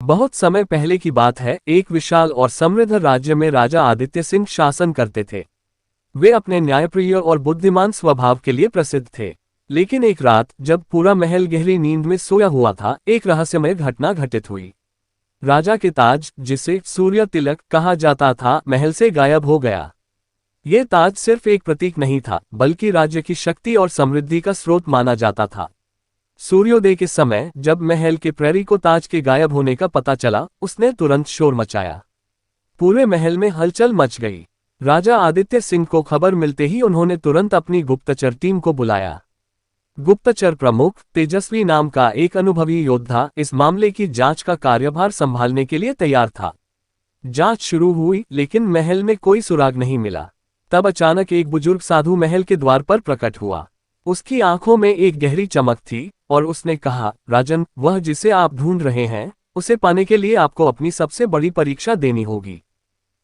बहुत समय पहले की बात है, एक विशाल और समृद्ध राज्य में राजा आदित्य सिंह शासन करते थे। वे अपने न्यायप्रिय और बुद्धिमान स्वभाव के लिए प्रसिद्ध थे। लेकिन एक रात जब पूरा महल गहरी नींद में सोया हुआ था, एक रहस्यमय घटना घटित हुई। राजा के ताज, जिसे सूर्य तिलक कहा जाता था, महल से गायब हो गया। यह ताज सिर्फ एक प्रतीक नहीं था, बल्कि राज्य की शक्ति और समृद्धि का स्रोत माना जाता था। सूर्योदय के समय जब महल के प्रहरी को ताज के गायब होने का पता चला, उसने तुरंत शोर मचाया। पूरे महल में हलचल मच गई। राजा आदित्य सिंह को खबर मिलते ही उन्होंने तुरंत अपनी गुप्तचर टीम को बुलाया। गुप्तचर प्रमुख तेजस्वी नाम का एक अनुभवी योद्धा इस मामले की जांच का कार्यभार संभालने के लिए तैयार था। जांच शुरू हुई, लेकिन महल में कोई सुराग नहीं मिला। तब अचानक एक बुजुर्ग साधु महल के द्वार पर प्रकट हुआ। उसकी आंखों में एक गहरी चमक थी और उसने कहा, राजन, वह जिसे आप ढूंढ रहे हैं, उसे पाने के लिए आपको अपनी सबसे बड़ी परीक्षा देनी होगी।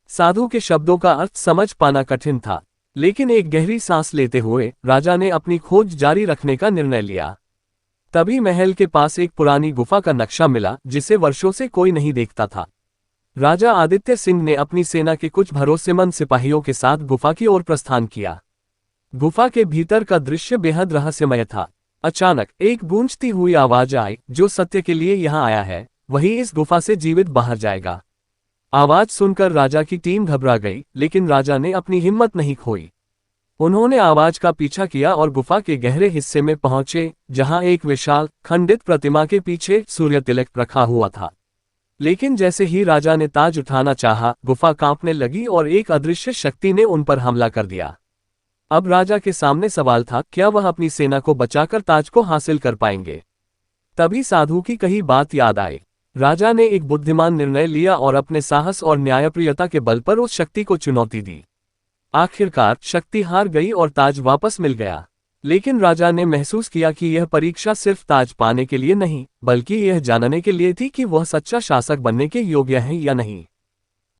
साधु के शब्दों का अर्थ समझ पाना कठिन था, लेकिन एक गहरी सांस लेते हुए राजा ने अपनी खोज जारी रखने का निर्णय लिया। तभी महल के पास एक पुरानी गुफा का नक्शा मिला, जिसे वर्षों से कोई नहीं देखता था। राजा आदित्य सिंह ने अपनी सेना के कुछ भरोसेमंद सिपाहियों के साथ गुफा की ओर प्रस्थान किया। गुफा के भीतर का दृश्य बेहद रहस्यमय था। अचानक एक गूंजती हुई आवाज आई, जो सत्य के लिए यहाँ आया है, वही इस गुफा से जीवित बाहर जाएगा। आवाज सुनकर राजा की टीम घबरा गई, लेकिन राजा ने अपनी हिम्मत नहीं खोई। उन्होंने आवाज का पीछा किया और गुफा के गहरे हिस्से में पहुंचे, जहां एक विशाल खंडित प्रतिमा के पीछे सूर्य तिलक रखा हुआ था। लेकिन जैसे ही राजा ने ताज उठाना चाहा, गुफा कांपने लगी और एक अदृश्य शक्ति ने उन पर हमला कर दिया। अब राजा के सामने सवाल था, क्या वह अपनी सेना को बचाकर ताज को हासिल कर पाएंगे? तभी साधु की कही बात याद आई। राजा ने एक बुद्धिमान निर्णय लिया और अपने साहस और न्यायप्रियता के बल पर उस शक्ति को चुनौती दी। आखिरकार शक्ति हार गई और ताज वापस मिल गया। लेकिन राजा ने महसूस किया कि यह परीक्षा सिर्फ ताज पाने के लिए नहीं, बल्कि यह जानने के लिए थी कि वह सच्चा शासक बनने के योग्य है या नहीं।